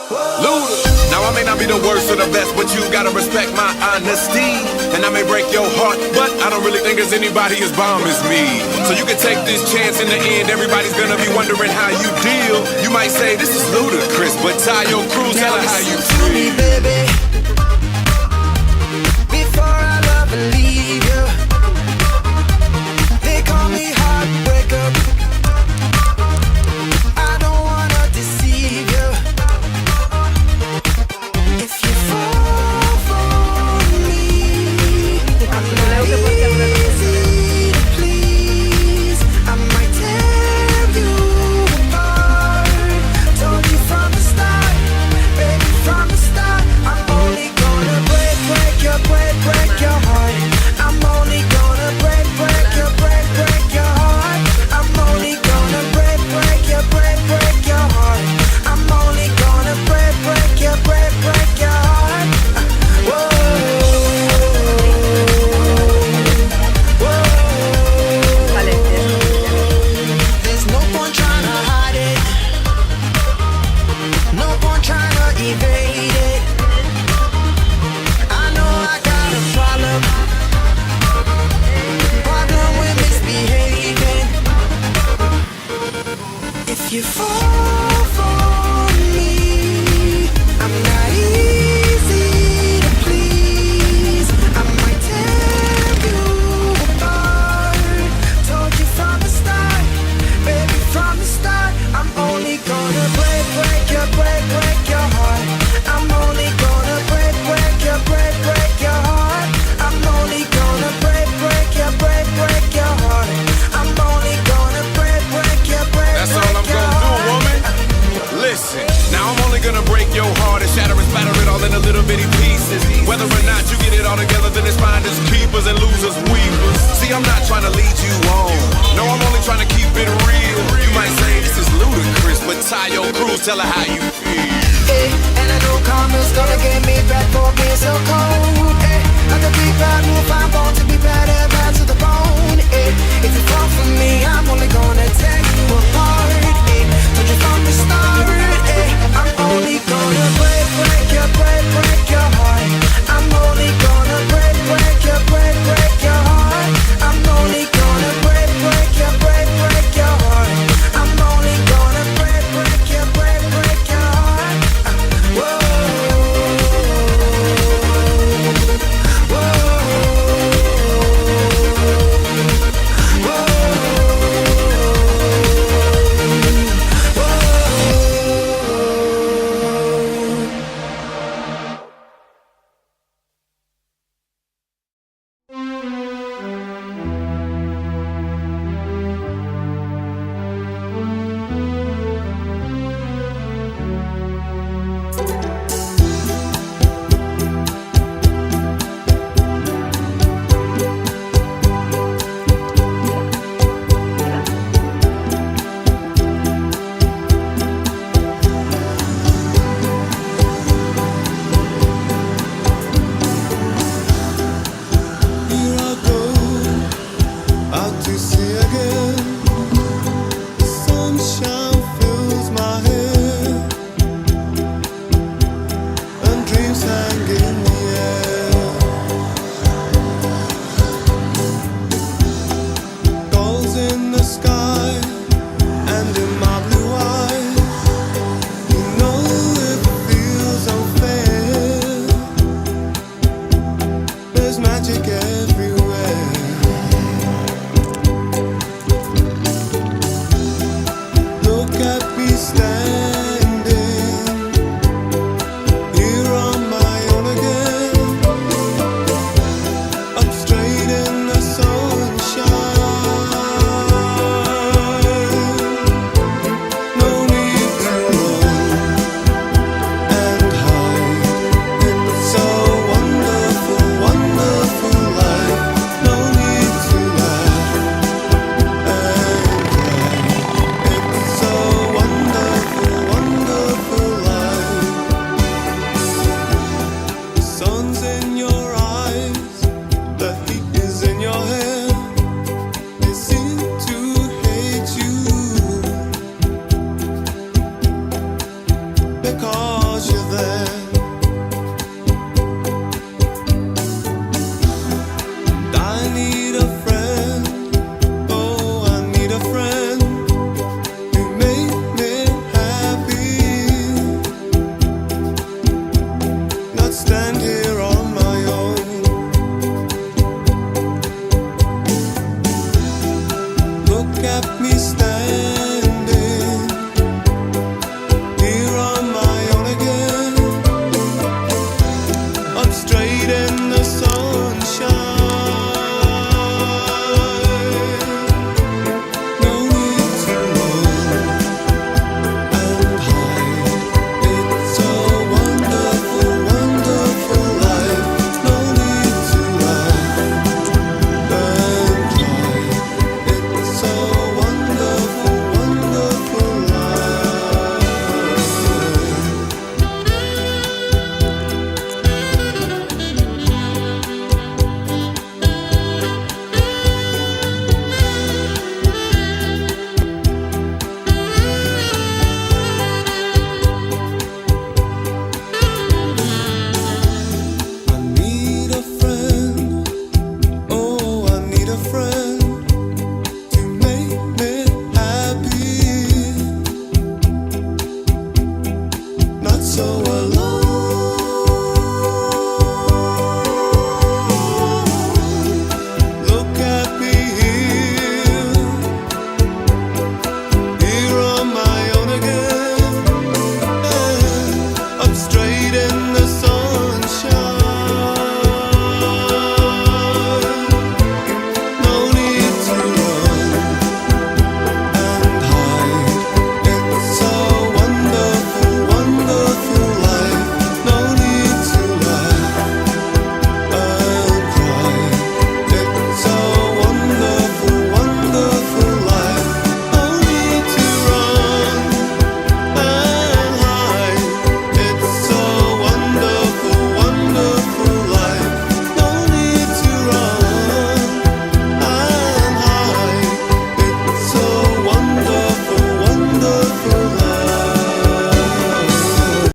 Luda. Now I may not be the worst or the best, but you gotta respect my honesty. And I may break your heart, but I don't really think there's anybody as bomb as me. So you can take this chance. In the end, everybody's gonna be wondering how you deal. You might say this is ludicrous, but tie your crew, tell her how you feel. Me, baby, before I love and leave you. They call me heartbreaker. I don't wanna deceive you. If you fall for me, I'm not easy to please. I might tear you apart. Told you from the start, baby, from the start. I'm only gonna break your heart. I'm only gonna break your heart. I'm only gonna break your heart. I'm only gonna break your heart. Whoa, whoa. There's no point trying to hide it. No point trying to evade it. I know I got a problem with misbehaving. If you fall for me, I'm not easy to please. I might tear you apart. Told you from the start, baby, from the start. I'm only gonna break your heart. I'm only gonna break your heart. I'm only gonna break your heart. I'm only gonna break your That's all I'm gonna do, woman. Listen, now I'm only gonna break your heart and shatter and spatter it all into little bitty pieces. Whether or not you get it all together, then it's finders, keepers, and losers, weepers. See, I'm not trying to lead you on. No, I'm only trying to keep it real. You might say this is ludicrous, but tie your crews, tell her how you feel. And I know karma's gonna get me back for being so cold. Like a big bad move, I'm born to be bad and bad to the bone. If you fall for me, I'm only gonna tear you apart. Told you from the start, I'm only gonna break your heart. I'm only gonna break your heart. I'm only gonna break your heart. I'm only gonna break your heart. Whoa, because